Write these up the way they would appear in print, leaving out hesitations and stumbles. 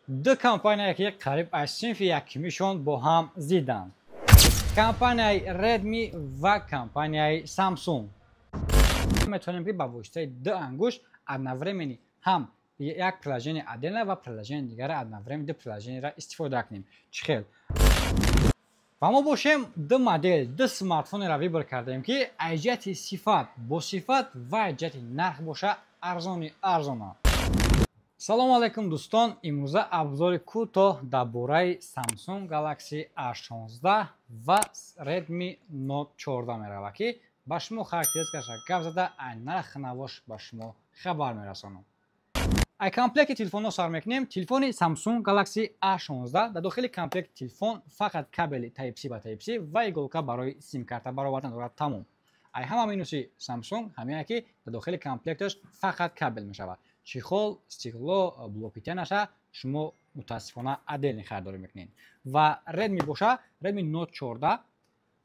دو کمپانی که قریب از صنف یکیشون با هم زیدند. کمپانی ردمی و کمپانی سامسونگ. میتونیم که با واسطه دو انگشت از نوارمینی هم یک پلاژن ادنا و پلاژن دیگر از نوارم دو پلاژن را استفاده کنیم. چخیل. و ما باشیم دو مدل دو سمارت فون را ویبر کردیم که ایجاد صفات با صفات و ایجاد نرخ باشه ارزانه. سلام علیکم دوستان، امروزه ابزار کوتاه درباره سامسونگ گالاکسی A16 و ردمی نوت 14 میروه که با شما خاطریت گپ زده نرخ نواش با شما خبر میرسانم. ای کامپلکت تلفن رو سر میکنیم. تلفن سامسونگ گالاکسی A16 در داخل کامپلکت تلفن فقط کابل تایپ سی و تایپ سی و ایگولکا برای سیم کارت برآوردن دارد. تمام. ای همینوسی سامسونگ همین که در داخل کامپلکتش فقط کابل میشود. چیخول، استیکلو، بلوکیتنش شما متاسفانه ادل خریداری میکنین. و ردمی باشه ردمی نوت 14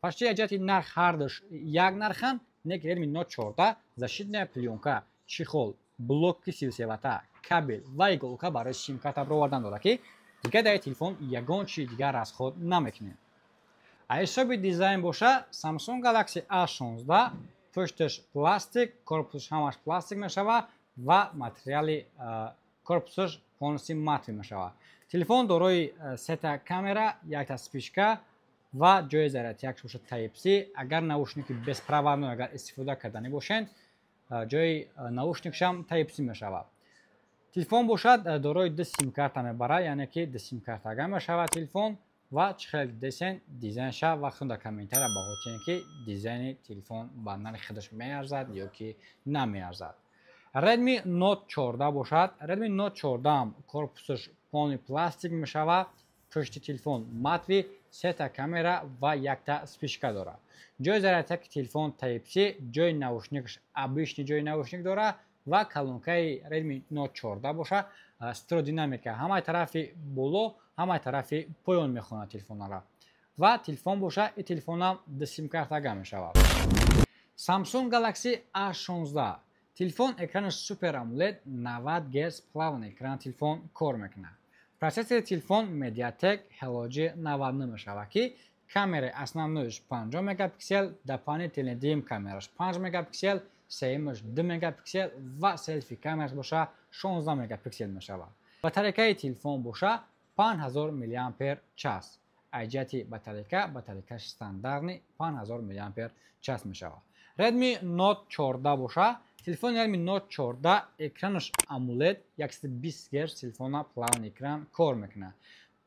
پشتی ایجاد نرخ هردش یک نرخن نک ردمی نوت 14 защитная пленка چیخول блоки силсевата кабел و ایگولکا برای سیم کارت برآوردن داره که دیگه در تلفن یگان چی دیگر از خود نمیکنین. حساب دیزاین باشه سامسونگ گالاکسی A16 پشتش پلاستیک، корпусش همش پلاستیک میشود و ماتریال корпусش فانوسی مات میشود. تلفن دارای سه تا کامera، یک تا سپیچکا و جای ضرورت یک باشه تایپ سی. اگر ناوشنیک безпроводной اگر استفاده کردنی باشند جای ناوشنیکش هم تایپ سی میشود. تلفن باشد دارای دو سیم کارت میبره، یعنی که دو سیم کارت اگر میشود تلفن و چخیل دیزاینش وقتی در کامنتر با که دیزاین تلفن با نرخ خودش میارزد یا که نمیارزد. ردمی نوت 14 باشد. ردمی نوت 14 هم корпусش پانی پلاستیک میشود. پشت تلفن ماتوی، سه تا کامera و یک تا سپیچکا داره. جای ضرورت تلفن تایپ سی، جای ناوشنیکش обычный جای ناوشنیک داره و کلونکای ردمی نوت 14 باشه استرودینامیکا همه طرف بولو همه طرف پایان میخونه تلفن را. و تلفن باشه این تلفن هم دو سیم کارت اگه میشود. سامسونگ گالاکسی A16 تلفن اکرانش سوپر AMOLED 90 گرز плавный اکران تلفن کار میکنه. پروسسور تلفن медиатек Helio G99 میشود که کامera основнойش 50 مگاپیکسل، дополнительный دیم کامراش 5 مگاپیکسل، سومش 2 مگاپیکسل و سلفی کامراش باشه 16 مگاپیکسل میشود. باتریکای تلفن باشه 5000 میلی آمپر چاس. ایجاد باتریکاش استانداردی 5000 میلی آمپر چاس میشود. ردمی نوت 14 باشه تلفن ردمی نوت 14 اکرانش AMOLED 120 گرز تلفن плавный اکران کار میکنه.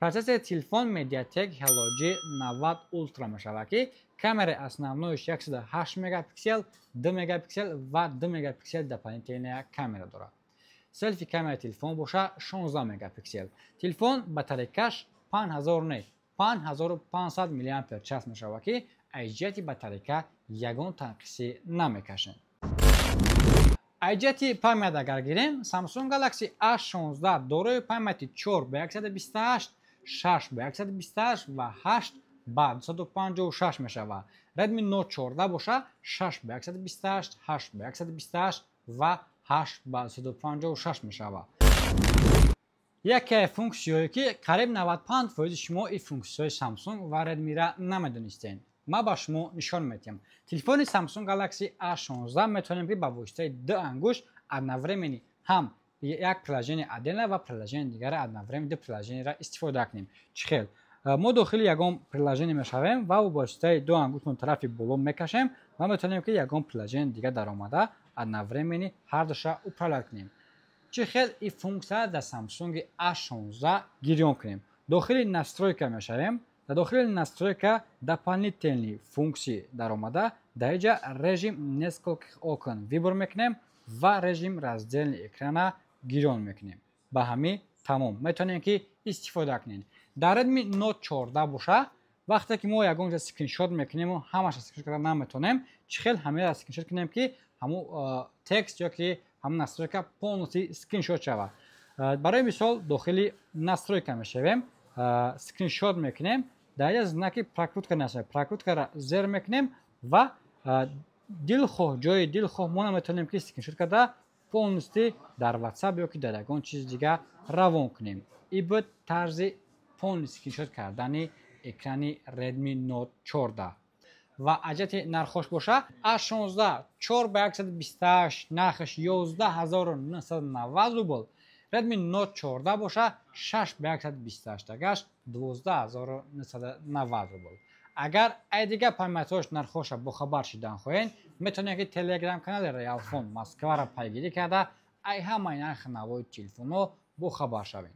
پروسسور تلفن медиатек Helio G90 Ultra میشود که کامera основнойش 108 مگاپیکسل، 2 مگاپیکسل و 2 مگاپیکسل дополнительная کامera داره. سلفی کامera تلفن باشه 16 مگاپیکسل. تلفن باتریکاش 5500 میلی آمپر چاس میشود که ایجاد باتریکا یگان تنقیصی نمیکشه. ایجاد پامد اگر گیریم سامسونگ گالاکسی A16 دارای پامد 4 به 128 6 به 128 و 8 به 256 میشود. ردمی نوت 14 باشه 6 به 128 8 به 128 و 8 به 256 میشود. یک فونکسیونی که قریب 95% شما این فونکسیون سامسونگ و ردمی را نمیدونستین. ما با شما نشان میدیم. تلفن سامسونگ گالاکسی A16 میتونیم که با واسطه دو انگشت از نوارمینی هم یک پلاژن ادنا و پلاژن دیگر از نوارم دو پلاژن را استفاده کنیم. چخیل ما داخل یگان پلاژن میشویم و با واسطه دو انگشت من طرف بالا میکشیم و میتونیم که یگان پلاژن دیگر در آمده از نوارمینی هر دوش را اپرات کنیم. چخیل این فونکسیون در سامسونگ A16 گیریم کنیم. داخل настройка میشویم. در داخل настройка дополнительные функции در آمده در اینجا رژیم нескольких окон выбор میکنیم و رژیم раздельный اکران گیرون میکنیم. با همین تمام میتونیم که استفاده کنیم. در ردمی نوت 14 باشه وقتی که ما یگان اسکرین شات میکنیم و همش اسکرین شات کردن نمیتونیم چخیل همه را اسکرین شات کنیم که همون تکست یا که همون настройка полностью اسکرین شات شود. برای مثال داخل настройка میشویم اسکرین شات میکنیم در اینجا знаки прокрутка نشه прокрутка را زیر میکنیم و دلخواه جای دلخواه ما میتونیم که اسکرین شات کرده полностью дар WhatsApp ё ки дар ягон чизи дига равон кунем. Ин буд тарзи полностью скриншот кардани экрани Redmi Note 14. ва аҷати нархош боша A16 4128 нархаш 11990 рубл. Redmi Note 14 боша 6128 тагаш 12990 рубл. агар ай дига памятош нархоша бохабар шидан хоҳен метавонед ки телеграм канали Realfon Москваро пайгирӣ карда ай ҳамаи нархи навои телефонҳо бохабар шавед.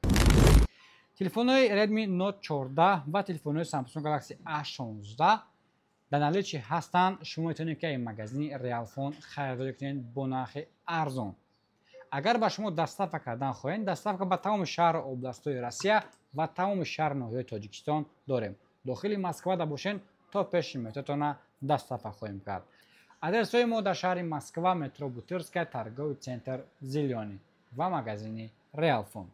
телефонҳои Redmi Note 14 ва телефонҳои Samsung Galaxy A16 дар наличи ҳастанд. шумо метавонед ки ин магазини Realfon харидорӣ кунед бо нархи арзон. агар ба шумо дастафа кардан хоҳед, дастафа ба тамоми шаҳру областҳои Россия ва тамоми шаҳру ноҳияи Тоҷикистон дорем. дохили Москва да бошен то пеши метротона дастафа хоҳем кард. адресҳои мо дар шаҳри Москва, метро Бутырская, торговый центр Зелёный ва магазини Realfon.